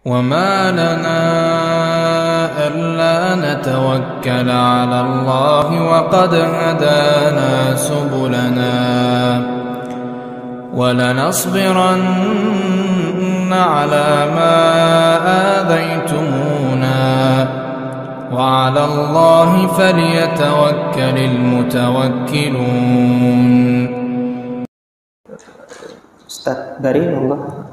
وما لنا ألا نتوكل على الله وقد هدانا سبلنا ولنصبرن على ما آذيتمونا وعلى الله فليتوكل المتوكلون. Ustaz Bari, monggo.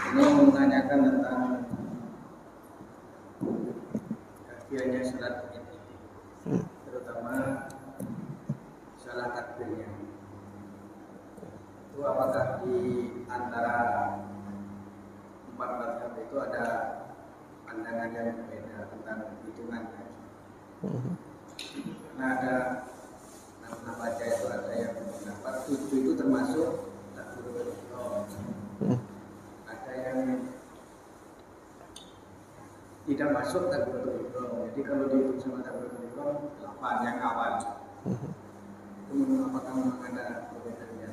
Ini menanyakan tentang kafiahnya salat ini, terutama salah takbirnya. Itu apakah di antara empat mazhab itu ada pandangan yang berbeda tentang hitungannya? Karena ada mazhab baca itu ada yang pendapat 7 itu termasuk takbiratul ihram. Ada yang tidak masuk takbiratul ihram. Jadi kalau dihitung sama takbiratul ihram 8 yang awal. Apakah memang ada perbedaannya?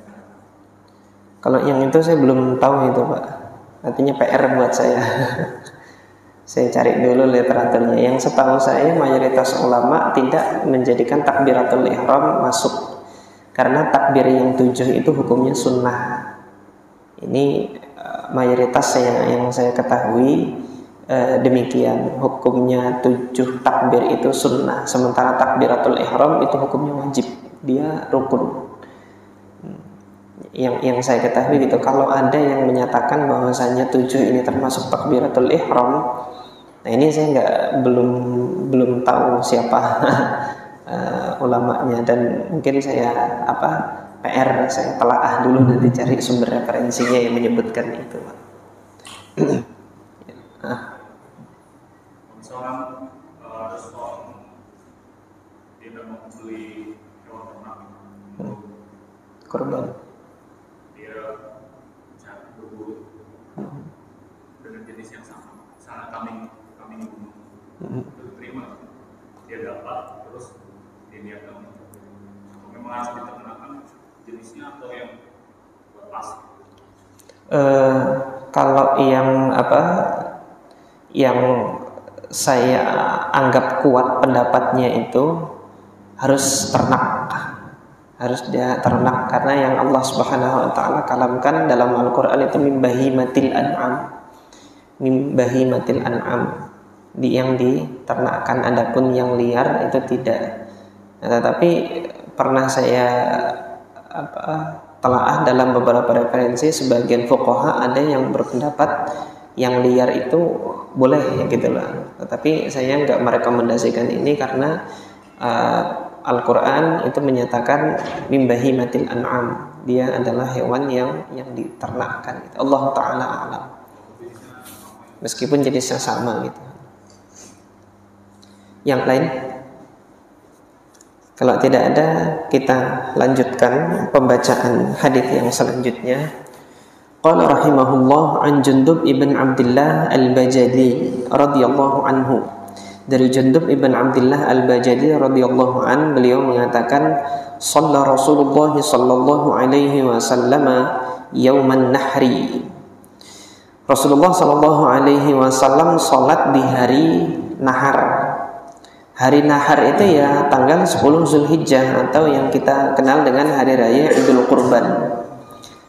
Kalau yang itu saya belum tahu itu, Pak. Artinya PR buat saya. Saya cari dulu literaturnya. Yang setahu saya mayoritas ulama tidak menjadikan takbiratul ihram masuk, karena takbir yang 7 itu hukumnya sunnah. Ini mayoritas yang saya ketahui demikian, hukumnya 7 takbir itu sunnah, sementara takbiratul ihram itu hukumnya wajib, dia rukun. Yang saya ketahui gitu. Kalau ada yang menyatakan bahwasanya 7 ini termasuk takbiratul ihram, nah ini saya belum tahu siapa ulamanya, dan mungkin saya PR saya telaah dulu, nanti cari sumber referensinya yang menyebutkan itu. Seorang restoran tidak membeli hewan ternak Korban. Dia cari berburu dengan jenis yang sama, misalnya kambing itu diterima, dia dapat, terus diniatkan memang harus diternakan jenisnya atau yang lepas? Kalau yang saya anggap kuat pendapatnya itu harus ternak, harus dia ternak, karena yang Allah Subhanahu wa taala kalamkan dalam Al-Qur'an itu min bahimatil an'am, yang diternakkan, adapun yang liar itu tidak. Nah, tetapi pernah saya telaah dalam beberapa referensi, sebagian fuqaha ada yang berpendapat yang liar itu boleh ya gitu lah. Tetapi saya nggak merekomendasikan ini karena Al-Quran itu menyatakan min bahimatil an'am, dia adalah hewan yang diternakkan. Allah Ta'ala alam, meskipun jenisnya sama gitu. Yang lain? Kalau tidak ada, kita lanjutkan pembacaan hadis yang selanjutnya. Qala rahimahullah an Jundub ibn Abdullah al-Bajali radhiyallahu anhu. Dari Jundub ibn Abdullah al-Bajali radhiyallahu an, beliau mengatakan, shalla Rasulullah sallallahu alaihi wasallam yauman nahri. Rasulullah sallallahu alaihi wasallam salat di hari nahar. Hari nahar itu ya tanggal 10 Zulhijjah, atau yang kita kenal dengan hari raya Idul Qurban.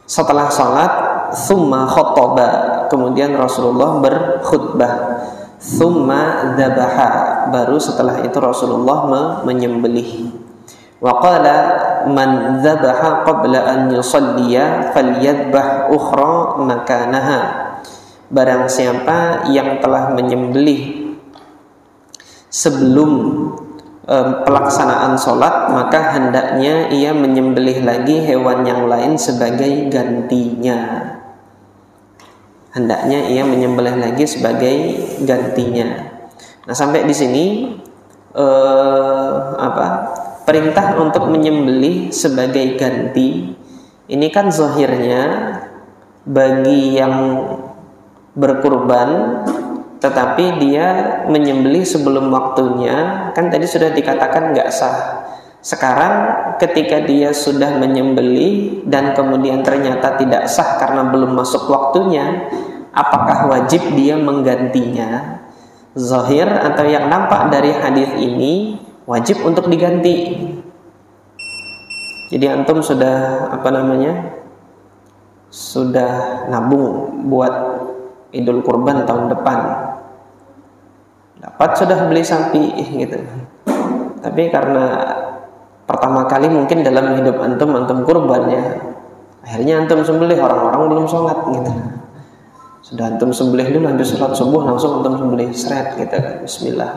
Setelah salat, thumma khotoba, kemudian Rasulullah berkhutbah. Thumma dhabaha, baru setelah itu Rasulullah menyembelih. Wa qala man dhabaha qabla an yusalliya falyadbah ukhra makanaha. Barang siapa yang telah menyembelih sebelum pelaksanaan sholat, maka hendaknya ia menyembelih lagi hewan yang lain sebagai gantinya. Hendaknya ia menyembelih lagi sebagai gantinya. Nah, sampai di sini perintah untuk menyembelih sebagai ganti ini kan zahirnya bagi yang berkurban, tetapi dia menyembelih sebelum waktunya, kan tadi sudah dikatakan nggak sah. Sekarang ketika dia sudah menyembelih dan kemudian ternyata tidak sah karena belum masuk waktunya, apakah wajib dia menggantinya? Zahir atau yang nampak dari hadis ini wajib untuk diganti. Jadi antum sudah sudah nabung buat Idul Kurban tahun depan, dapat sudah beli sapi gitu. Tapi karena pertama kali mungkin dalam hidup antum kurban ya, akhirnya antum sembelih, orang-orang belum sholat gitu. Sudah antum sembelih dulu, habis sholat subuh langsung antum sembelih seret gitu kan, bismillah.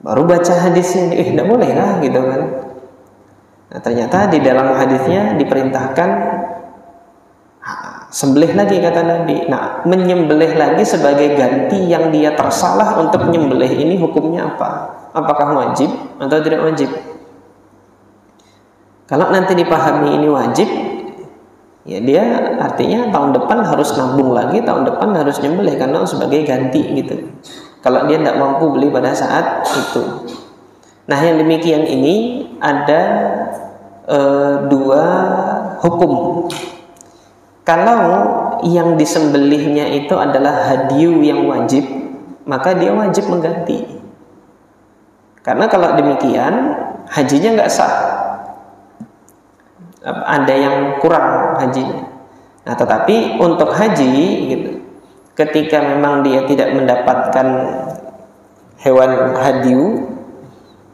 Baru baca hadisnya, tidak boleh lah gitu kan. Nah, ternyata di dalam hadisnya diperintahkan sembelih lagi kata Nabi. Nah, menyembelih lagi sebagai ganti yang dia tersalah untuk menyembelih ini hukumnya apa? Apakah wajib atau tidak wajib? Kalau nanti dipahami ini wajib, ya dia artinya tahun depan harus nabung lagi, tahun depan harus nyembelih karena sebagai ganti gitu. Kalau dia tidak mampu beli pada saat itu. Nah, yang demikian ini ada dua hukum. Kalau yang disembelihnya itu adalah hadiyu yang wajib, maka dia wajib mengganti. Karena kalau demikian hajinya nggak sah, ada yang kurang hajinya. Nah, tetapi untuk haji gitu, ketika memang dia tidak mendapatkan hewan hadiyu,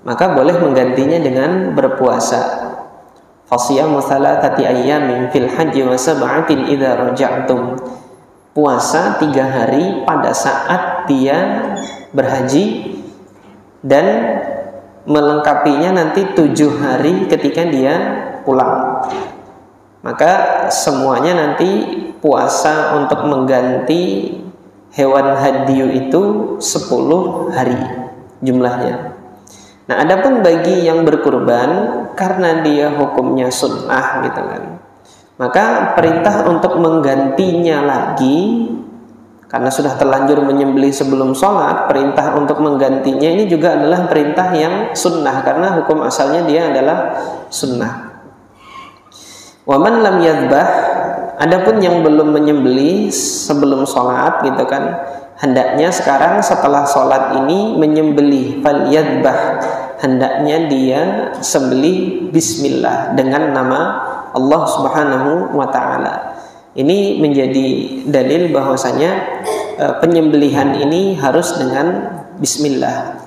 maka boleh menggantinya dengan berpuasa. Fasiyamu thalathati ayyamin fil haji wa sab'atin idza raja'tum. Puasa 3 hari pada saat dia berhaji dan melengkapinya nanti 7 hari ketika dia pulang. Maka semuanya nanti puasa untuk mengganti hewan hadiyu itu 10 hari jumlahnya. Nah, adapun bagi yang berkurban karena dia hukumnya sunnah gitu kan, maka perintah untuk menggantinya lagi karena sudah terlanjur menyembelih sebelum sholat, perintah untuk menggantinya ini juga adalah perintah yang sunnah karena hukum asalnya dia adalah sunnah. Waman lam yadbah, adapun yang belum menyembelih sebelum sholat gitu kan, hendaknya sekarang setelah sholat ini menyembelih, fal yadbah, hendaknya dia sembelih bismillah dengan nama Allah Subhanahu wa taala. Ini menjadi dalil bahwasanya penyembelihan ini harus dengan bismillah.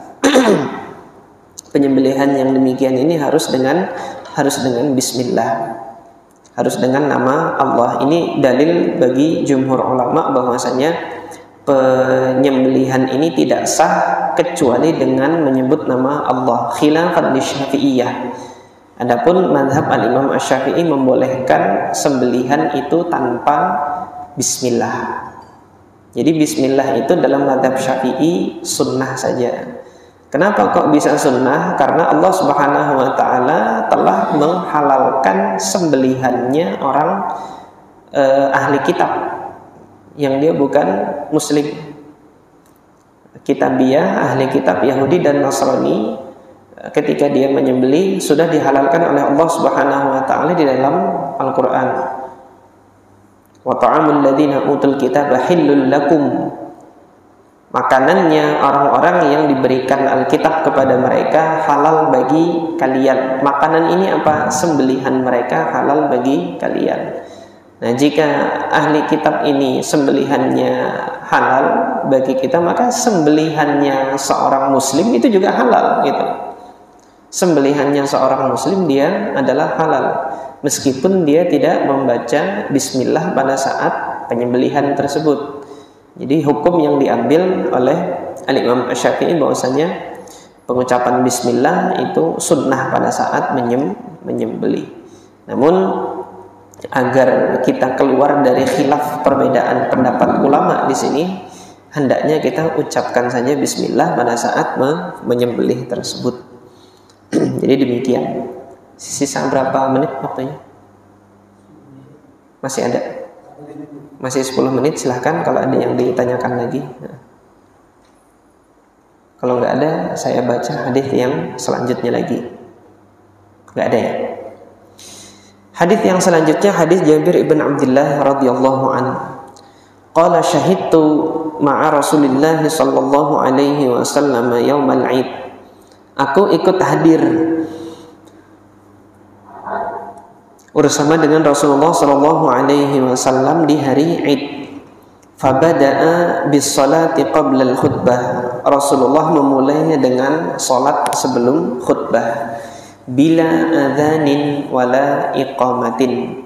Penyembelihan yang demikian ini harus dengan bismillah. Harus dengan nama Allah. Ini dalil bagi jumhur ulama bahwasanya penyembelihan ini tidak sah kecuali dengan menyebut nama Allah, khilafan li Syafi'iyah. Adapun mazhab al-Imam Asy-Syafi'i membolehkan sembelihan itu tanpa bismillah. Jadi bismillah itu dalam mazhab Syafi'i sunnah saja. Kenapa kok bisa sunnah? Karena Allah Subhanahu wa taala telah menghalalkan sembelihannya orang ahli kitab yang dia bukan muslim. Kitabiyah, ahli kitab Yahudi dan Nasrani, ketika dia menyembelih sudah dihalalkan oleh Allah Subhanahu wa taala di dalam Al-Qur'an. Wa ta'amul ladzina utul kitaba hillul lakum. Makanannya orang-orang yang diberikan Alkitab kepada mereka halal bagi kalian. Makanan ini apa? Sembelihan mereka halal bagi kalian. Nah, jika ahli kitab ini sembelihannya halal bagi kita, maka sembelihannya seorang muslim itu juga halal gitu. Sembelihannya seorang muslim dia adalah halal meskipun dia tidak membaca bismillah pada saat penyembelihan tersebut. Jadi hukum yang diambil oleh Al-Imam Asy-Syafi'i bahwasanya pengucapan bismillah itu sunnah pada saat menyembelih. Namun agar kita keluar dari khilaf perbedaan pendapat ulama di sini, hendaknya kita ucapkan saja bismillah pada saat menyembelih tersebut. Jadi demikian. Sisa berapa menit waktunya? Masih ada? Masih 10 menit, silahkan kalau ada yang ditanyakan lagi. Kalau nggak ada, saya baca hadis yang selanjutnya lagi. Nggak ada ya. Hadis yang selanjutnya hadis Jabir ibn Abdullah radhiyallahu anhu. Qala syahidtu ma'a Rasulillah sallallahu alaihi wasallam yaumal 'id. Aku ikut hadir bersama dengan Rasulullah sallallahu alaihi wasallam di hari Id. Fabada'a bis salati qabla al khutbah. Rasulullah memulainya dengan salat sebelum khutbah. Bila adzanin wala iqamatin.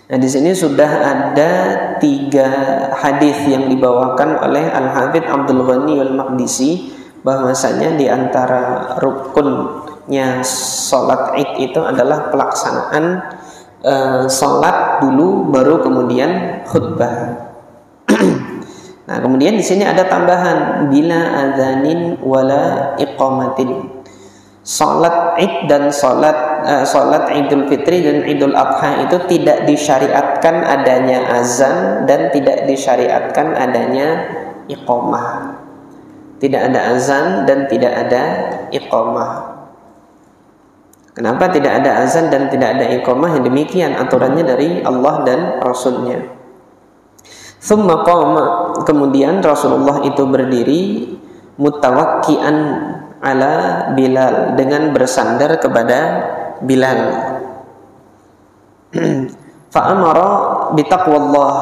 Nah, di sini sudah ada 3 hadis yang dibawakan oleh Al-Hafidz Abdul Ghani Al-Maqdisi, bahwasanya di antara rukunnya salat Id itu adalah pelaksanaan salat dulu baru kemudian khutbah. Nah, kemudian di sini ada tambahan bila adzanin wala iqamatin. Salat Id dan salat Idul Fitri dan Idul Adha itu tidak disyariatkan adanya azan dan tidak disyariatkan adanya iqamah. Tidak ada azan dan tidak ada iqamah. Kenapa tidak ada azan dan tidak ada iqamah? Yang demikian aturannya dari Allah dan Rasulnya. Tsumma qama, kemudian Rasulullah itu berdiri mutawakkian ala Bilal, dengan bersandar kepada Bilal. Fa'amara bitaqwallah,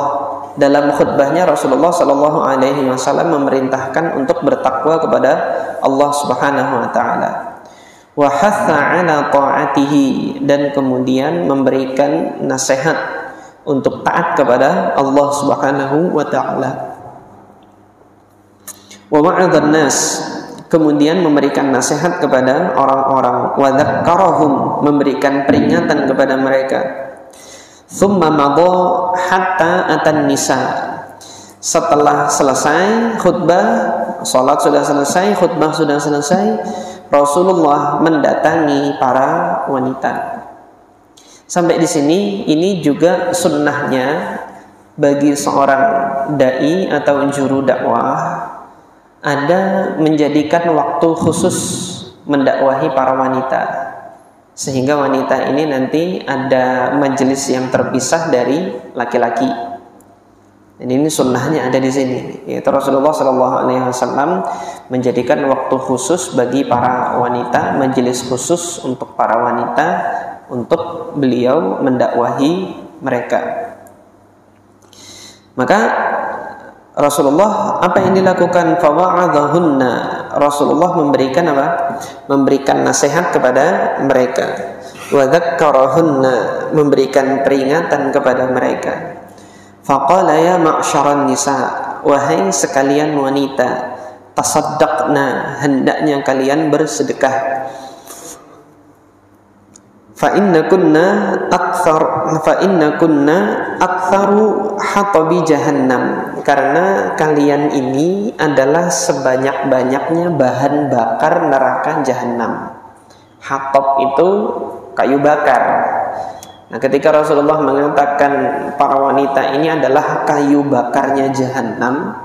dalam khutbahnya Rasulullah sallallahu alaihi wasallam memerintahkan untuk bertakwa kepada Allah Subhanahu wa taala. Wa hatha ala ta'atihi, dan kemudian memberikan nasihat untuk taat kepada Allah Subhanahu wa taala. Wa ma'adzan nas, kemudian memberikan nasihat kepada orang-orang. Wa dzakkarahum, memberikan peringatan kepada mereka. Tsumma madha hatta atan nisa, setelah selesai khutbah, salat sudah selesai, khutbah sudah selesai, Rasulullah mendatangi para wanita. Sampai di sini ini juga sunnahnya bagi seorang dai atau juru dakwah ada menjadikan waktu khusus mendakwahi para wanita, sehingga wanita ini nanti ada majelis yang terpisah dari laki-laki. Dan ini sunnahnya ada di sini, yaitu Rasulullah SAW menjadikan waktu khusus bagi para wanita, majelis khusus untuk para wanita, untuk beliau mendakwahi mereka. Maka Rasulullah apa yang dilakukan? Fawa'adhahunna, Rasulullah memberikan apa? Memberikan nasihat kepada mereka. Wa dzakkarahunna, memberikan peringatan kepada mereka. Faqala ya ma'syaran nisa, wahai sekalian wanita, tasaddaqna, hendaknya kalian bersedekah. Fa inna kunna aktsaru hatabi jahannam, karena kalian ini adalah sebanyak-banyaknya bahan bakar neraka jahanam. Hatab itu kayu bakar. Nah, ketika Rasulullah mengatakan para wanita ini adalah kayu bakarnya jahanam,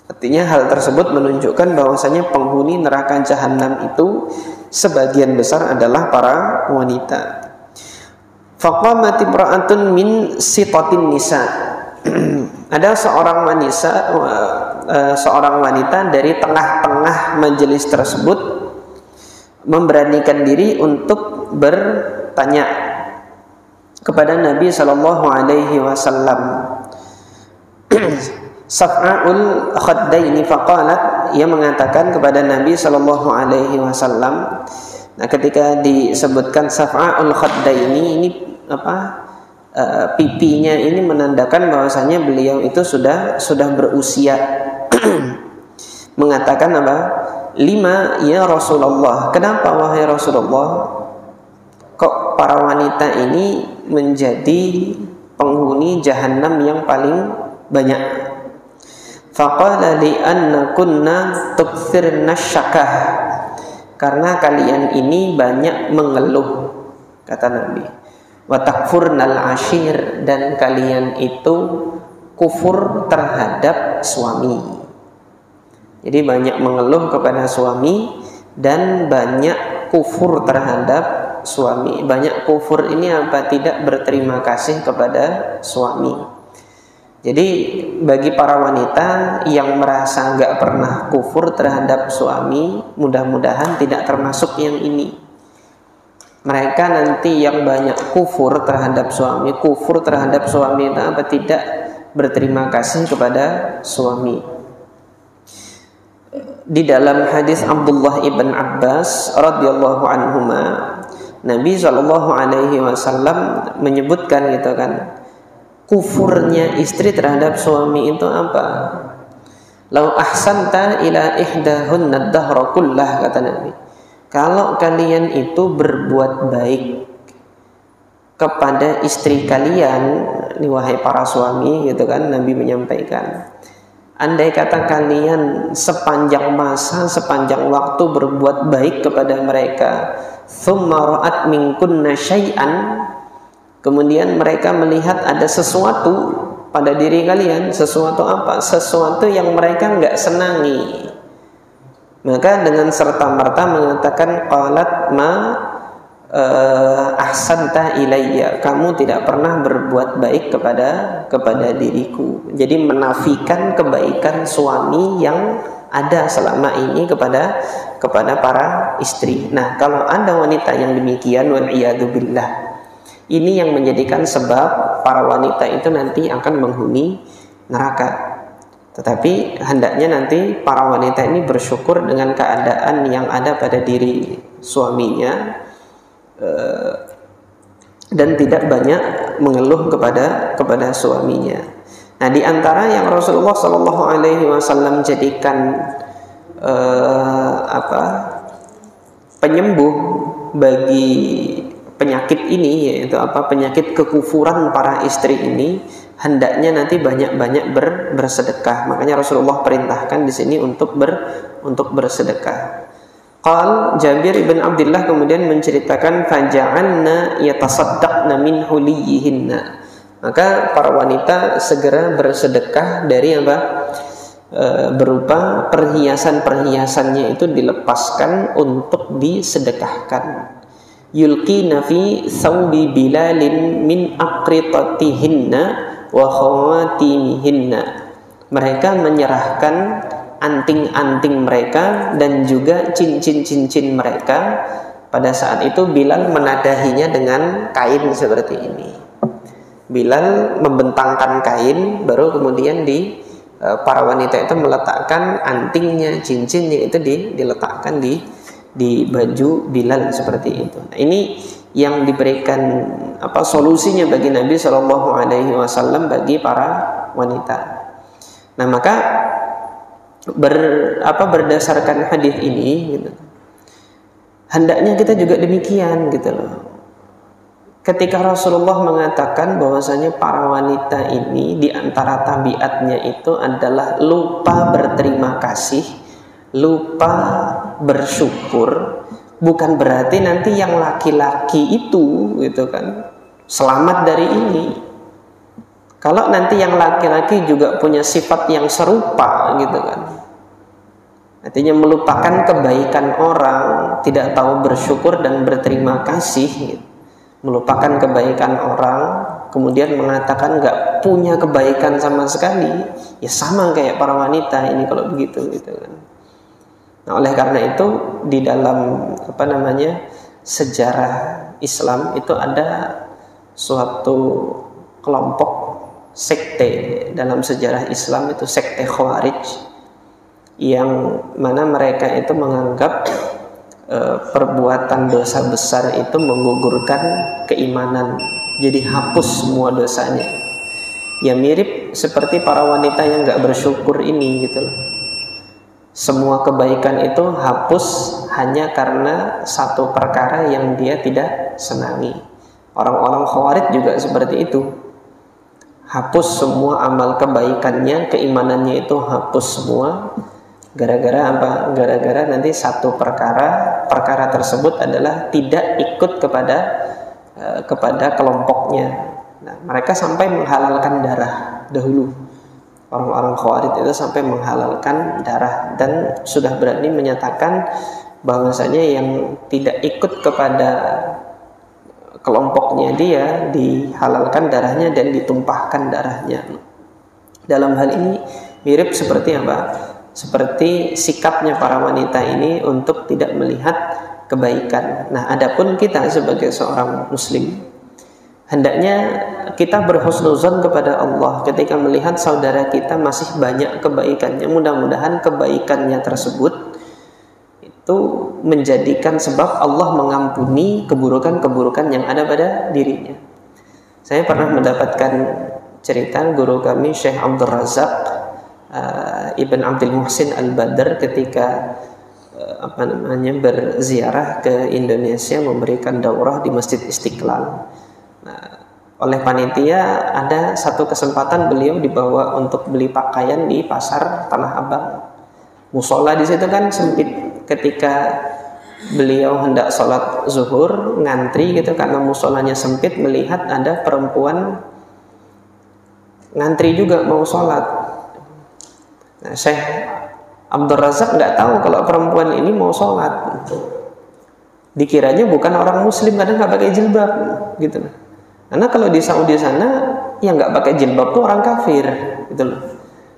artinya hal tersebut menunjukkan bahwasanya penghuni neraka jahanam itu sebagian besar adalah para wanita. Faqamat imra'atun min sitatin nisa. Ada seorang wanita dari tengah-tengah majelis tersebut memberanikan diri untuk bertanya kepada Nabi sallallahu alaihi wasallam. Saf'aul khaddaini faqalat, ia mengatakan kepada Nabi sallallahu alaihi wasallam. Nah, ketika disebutkan Saf'aul khaddaini, ini apa? Pipinya ini menandakan bahwasanya beliau itu sudah berusia. Mengatakan apa? Lima ya Rasulullah, kenapa wahai Rasulullah kok para wanita ini menjadi penghuni jahanam yang paling banyak? Faqala li anna kunna tukthirna syakah, karena kalian ini banyak mengeluh, kata Nabi. Wa takfurnal ashir, dan kalian itu kufur terhadap suami. Jadi banyak mengeluh kepada suami dan banyak kufur terhadap suami. Banyak kufur ini apa? Tidak berterima kasih kepada suami. Jadi bagi para wanita yang merasa nggak pernah kufur terhadap suami, mudah-mudahan tidak termasuk yang ini. Mereka nanti yang banyak kufur terhadap suami itu apa? Tidak berterima kasih kepada suami. Di dalam hadis Abdullah ibn Abbas radhiyallahu anhuma, Nabi SAW menyebutkan gitu kan, kufurnya istri terhadap suami itu apa? Lau ahsanta ila ihdahunna ad-dahra kullah, kata Nabi. Kalau kalian itu berbuat baik kepada istri kalian, wahai para suami gitu kan, Nabi menyampaikan, andai kata kalian sepanjang masa, sepanjang waktu berbuat baik kepada mereka, thumma ra'at minkunna syai'an, kemudian mereka melihat ada sesuatu pada diri kalian. Sesuatu apa? Sesuatu yang mereka nggak senangi. Maka dengan serta-merta mengatakan, qalat ma ahsanta ilayya, kamu tidak pernah berbuat baik kepada diriku. Jadi menafikan kebaikan suami yang ada selama ini kepada para istri. Nah, kalau ada wanita yang demikian, wal iyadu billah, ini yang menjadikan sebab para wanita itu nanti akan menghuni neraka. Tetapi hendaknya nanti para wanita ini bersyukur dengan keadaan yang ada pada diri suaminya, dan tidak banyak mengeluh kepada suaminya. Nah, di antara yang Rasulullah SAW jadikan penyembuh bagi penyakit ini, yaitu penyakit kekufuran para istri ini, hendaknya nanti banyak-banyak bersedekah. Makanya Rasulullah perintahkan di sini untuk bersedekah. Qal Jabir ibn Abdullah kemudian menceritakan, faja'anna yatasaddaqna min huliyihinna, maka para wanita segera bersedekah dari berupa perhiasan-perhiasannya itu dilepaskan untuk disedekahkan. Yulqina fi thawbi bilalin min aqritatihinna wa khawatimihinna, mereka menyerahkan anting-anting mereka dan juga cincin-cincin mereka. Pada saat itu Bilal menadahinya dengan kain seperti ini. Bilal membentangkan kain, baru kemudian para wanita itu meletakkan antingnya, cincinnya itu diletakkan di baju Bilal seperti itu. Nah, ini yang diberikan solusinya bagi Nabi SAW bagi para wanita. Nah, maka berdasarkan hadis ini gitu, hendaknya kita juga demikian gitu loh. Ketika Rasulullah mengatakan bahwasanya para wanita ini di antara tabiatnya itu adalah lupa berterima kasih, lupa bersyukur, bukan berarti nanti yang laki-laki itu gitu kan selamat dari ini. Kalau nanti yang laki-laki juga punya sifat yang serupa gitu kan, artinya melupakan kebaikan orang, tidak tahu bersyukur dan berterima kasih gitu, melupakan kebaikan orang, kemudian mengatakan nggak punya kebaikan sama sekali, ya sama kayak para wanita ini kalau begitu gitu kan. Nah, oleh karena itu di dalam sejarah Islam itu ada suatu kelompok sekte dalam sejarah Islam, itu sekte Khawarij, yang mana mereka itu menganggap perbuatan dosa besar itu menggugurkan keimanan, jadi hapus semua dosanya. Ya mirip seperti para wanita yang gak bersyukur ini gitu loh. Semua kebaikan itu hapus hanya karena satu perkara yang dia tidak senangi. Orang-orang Khawarij juga seperti itu. Hapus semua amal kebaikannya, keimanannya itu hapus semua. Gara-gara apa? Gara-gara nanti satu perkara tersebut adalah tidak ikut kepada kelompoknya. Nah, mereka sampai menghalalkan darah dahulu. Orang-orang Khawarij itu sampai menghalalkan darah dan sudah berani menyatakan bahwasanya yang tidak ikut kepada kelompoknya dia dihalalkan darahnya dan ditumpahkan darahnya. Dalam hal ini mirip seperti apa? Seperti sikapnya para wanita ini untuk tidak melihat kebaikan. Nah, adapun kita sebagai seorang muslim, hendaknya kita berhusnuzon kepada Allah ketika melihat saudara kita masih banyak kebaikannya. Mudah-mudahan kebaikannya tersebut itu menjadikan sebab Allah mengampuni keburukan-keburukan yang ada pada dirinya. Saya pernah mendapatkan cerita guru kami Syekh Abdul Razak Ibn Abdul Muhsin Al-Badr ketika berziarah ke Indonesia memberikan daurah di Masjid Istiqlal. Nah, oleh panitia ada satu kesempatan beliau dibawa untuk beli pakaian di pasar Tanah Abang. Musola di situ kan sempit. Ketika beliau hendak sholat zuhur ngantri gitu karena musolanya sempit, melihat ada perempuan ngantri juga mau sholat. Nah, Syekh Abdul Razak nggak tahu kalau perempuan ini mau sholat. Dikiranya bukan orang muslim karena nggak pakai jilbab gitu. Karena kalau di Saudi sana yang nggak pakai jilbab tuh orang kafir gitu loh.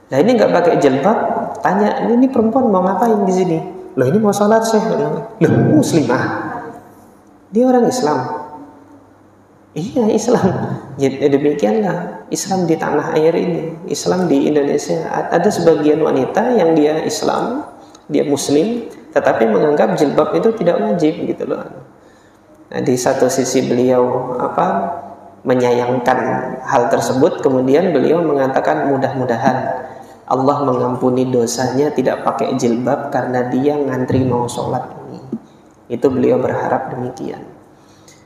Nah, ini nggak pakai jilbab, tanya ini perempuan mau ngapain di sini? Loh, ini mau sholat Syekh. Loh, muslimah. Dia orang Islam. Iya, Islam. Ya, demikianlah Islam di tanah air ini, Islam di Indonesia. Ada sebagian wanita yang dia Islam, dia muslim, tetapi menganggap jilbab itu tidak wajib gitu loh. Nah, di satu sisi beliau menyayangkan hal tersebut, kemudian beliau mengatakan mudah-mudahan Allah mengampuni dosanya tidak pakai jilbab karena dia ngantri mau sholat ini. Itu beliau berharap demikian.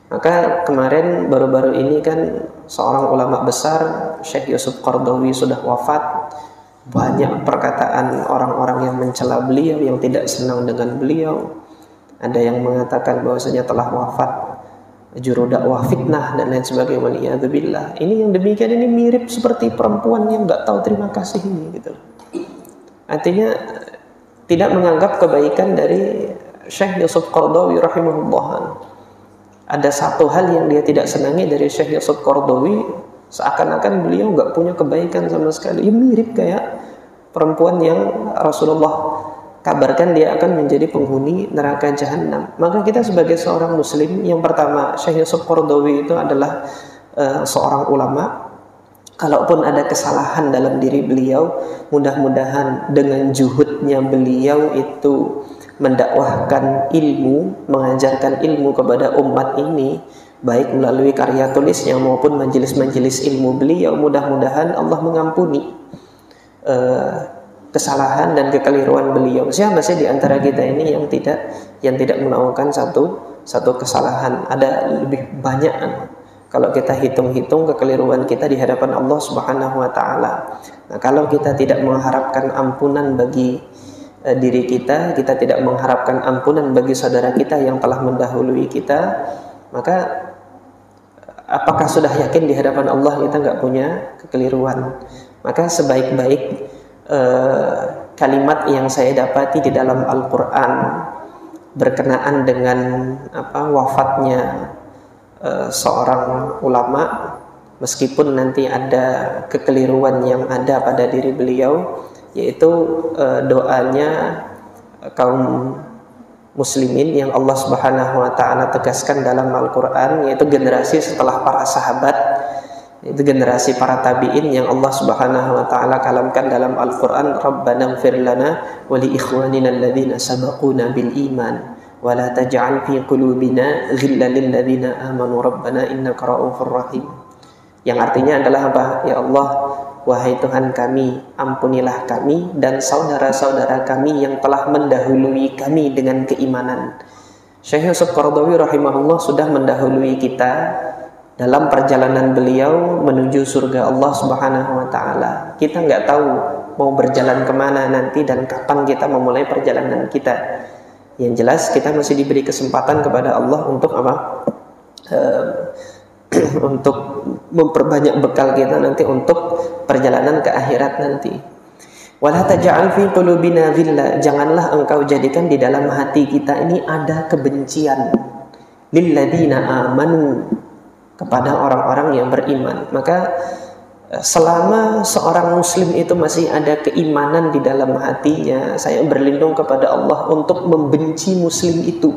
Maka kemarin baru-baru ini kan seorang ulama besar Syekh Yusuf Qaradawi sudah wafat. Banyak perkataan orang-orang yang mencela beliau, yang tidak senang dengan beliau. Ada yang mengatakan bahwasanya telah wafat, juru dakwah fitnah dan lain sebagainya. Waliyadzubillah. Ini yang demikian ini mirip seperti perempuan yang nggak tahu terima kasih ini gitu. Artinya tidak menganggap kebaikan dari Syekh Yusuf Qaradawi rahimahullah. Ada satu hal yang dia tidak senangi dari Syekh Yusuf Qaradawi, seakan-akan beliau nggak punya kebaikan sama sekali. Ini mirip kayak perempuan yang Rasulullah kabarkan dia akan menjadi penghuni neraka jahanam. Maka kita sebagai seorang muslim, yang pertama Syekh Yusuf Qaradawi itu adalah seorang ulama. Kalaupun ada kesalahan dalam diri beliau, mudah-mudahan dengan juhudnya beliau itu mendakwahkan ilmu, mengajarkan ilmu kepada umat ini, baik melalui karya tulisnya maupun majelis-majelis ilmu beliau, mudah-mudahan Allah mengampuni kesalahan dan kekeliruan beliau. Siapa sih di antara kita ini yang tidak melakukan satu kesalahan? Ada lebih banyak kalau kita hitung-hitung kekeliruan kita di hadapan Allah Subhanahu wa taala. Nah, kalau kita tidak mengharapkan ampunan bagi diri kita tidak mengharapkan ampunan bagi saudara kita yang telah mendahului kita, maka apakah sudah yakin di hadapan Allah kita nggak punya kekeliruan? Maka sebaik-baik kalimat yang saya dapati di dalam Al-Quran berkenaan dengan wafatnya seorang ulama, meskipun nanti ada kekeliruan yang ada pada diri beliau, yaitu doanya kaum muslimin yang Allah Subhanahu wa taala tegaskan dalam Al-Qur'an, yaitu generasi setelah para sahabat, yaitu generasi para tabi'in yang Allah Subhanahu wa taala kalamkan dalam Al-Qur'an, Rabbana ighfir lana wa li ikhwanina alladhina sabaquna bil iman wa la taj'al fi qulubina ghillan lil ladzina amanu rabbana innaka ra'ufur rahim. Yang artinya adalah apa? Ya Allah, wahai Tuhan kami, ampunilah kami dan saudara-saudara kami yang telah mendahului kami dengan keimanan. Syekh Yusuf Qaradawi rahimahullah sudah mendahului kita dalam perjalanan beliau menuju surga Allah Subhanahu wa taala. Kita nggak tahu mau berjalan kemana nanti dan kapan kita memulai perjalanan kita. Yang jelas kita masih diberi kesempatan kepada Allah untuk untuk memperbanyak bekal kita nanti untuk perjalanan ke akhirat nanti. Wala taj'al fi qulubina ghilla, janganlah engkau jadikan di dalam hati kita ini ada kebencian lilladzina amanu, kepada orang-orang yang beriman. Maka selama seorang muslim itu masih ada keimanan di dalam hatinya, saya berlindung kepada Allah untuk membenci muslim itu.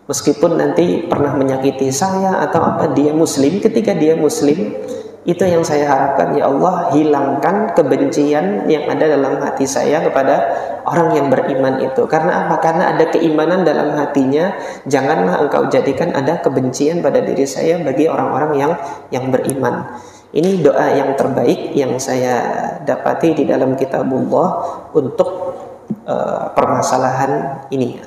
Meskipun nanti pernah menyakiti saya atau apa, dia muslim, ketika dia muslim, itu yang saya harapkan, ya Allah, hilangkan kebencian yang ada dalam hati saya kepada orang yang beriman itu. Karena apa? Karena ada keimanan dalam hatinya. Janganlah engkau jadikan ada kebencian pada diri saya bagi orang-orang yang beriman. Ini doa yang terbaik yang saya dapati di dalam kitabullah untuk permasalahan ini.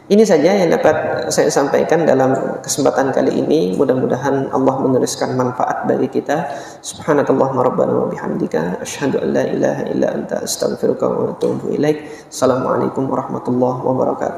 Ini saja yang dapat saya sampaikan dalam kesempatan kali ini. Mudah-mudahan Allah menuliskan manfaat bagi kita. Subhanakallahumma rabbana wa bihamdika asyhadu an la ilaha illa anta astaghfiruka wa atubu ilaik. Assalamualaikum warahmatullahi wabarakatuh.